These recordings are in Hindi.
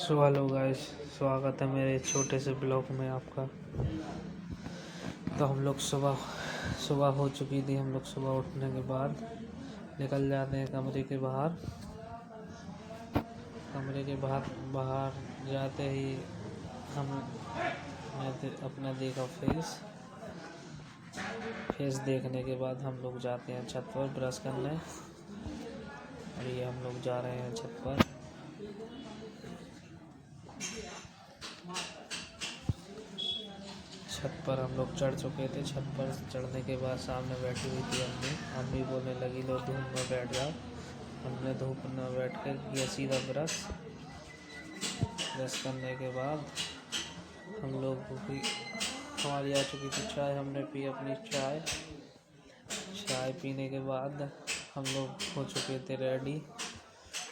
सो हेलो गाइस, स्वागत है मेरे छोटे से ब्लॉग में आपका। तो हम लोग सुबह हो चुकी थी। हम लोग सुबह उठने के बाद निकल जाते हैं कमरे के बाहर। कमरे के बाहर जाते ही मैंने अपना देखा फेस देखने के बाद हम लोग जाते हैं छत पर ब्रश करने। और ये हम लोग जा रहे हैं छत पर। छत पर हम लोग चढ़ चुके थे। छत पर चढ़ने के बाद सामने बैठी हुई थी अम्मी बोलने लगी, लो धूप में बैठ जाओ। हमने धूप में बैठ कर किया सीधा ब्रश करने के बाद हम लोग की हमारी आ चुकी थी चाय। हमने पी अपनी चाय पीने के बाद हम लोग हो चुके थे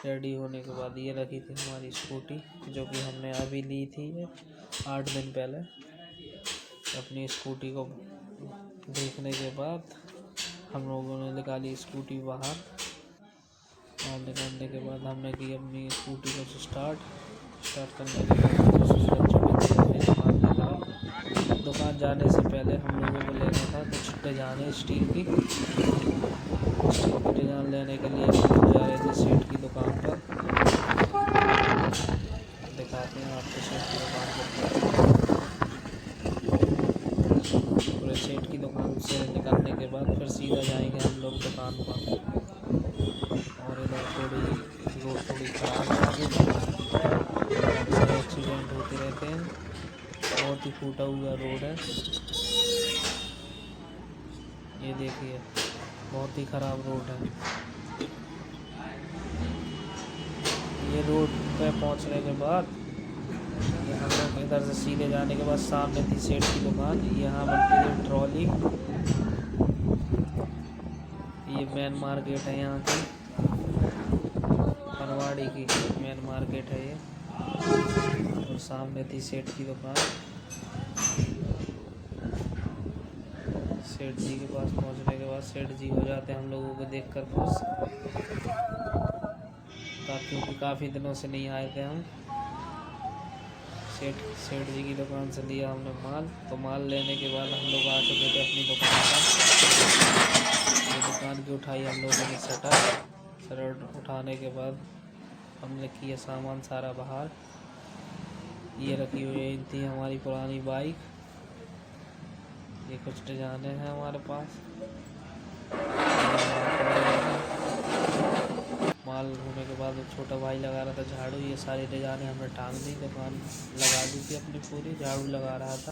रेडी होने के बाद ये रखी थी हमारी स्कूटी, जो कि हमने अभी ली थी 8 दिन पहले। अपनी स्कूटी को देखने के बाद हम लोगों ने निकाली स्कूटी बाहर। और निकालने के बाद हमने की अपनी स्कूटी को स्टार्ट करने के बाद दुकान जाने से पहले हम लोगों को लेना था कुछ डिजाइने स्टील की डिजाइन लेने के लिए हम जा रहे थे सेठ की दुकान पर। दिखाते हैं आपको सेठ की दुकान पर। सेठ की दुकान से निकलने के बाद फिर सीधा जाएंगे हम लोग दुकान पर। और इधर रोड थोड़ी खराब है, एक्सीडेंट होते रहते हैं। बहुत ही फूटा हुआ रोड है, ये देखिए बहुत ही खराब रोड है। ये रोड पे पहुंचने के बाद हम लोग इधर से सीधे जाने के बाद सामने थी सेठ की दुकान। यहाँ बनती है ट्रॉली। ये मेन मार्केट है यहाँ की, पनवाड़ी की मेन मार्केट है ये। और सामने थी सेठ की दुकान। सेठ जी के पास पहुँचने के बाद सेठ जी हो जाते हैं हम लोगों को देखकर खुश, क्योंकि काफ़ी दिनों से नहीं आए थे हम। सेठ जी की दुकान से लिया हमने माल। तो माल लेने के बाद हम लोग आ चुके थे अपनी दुकान पर। ये दुकान की उठाई हम लोगों ने शटर उठाने के बाद हमने किया सामान सारा बाहर। ये रखी हुई थी हमारी पुरानी बाइक। ये कुछ डिजाइने हैं हमारे पास। माल होने के बाद छोटा भाई लगा रहा था झाड़ू। ये सारी डिजाइने हमने टांग दी, दुकान लगा दी थी अपनी पूरी, झाड़ू लगा रहा था।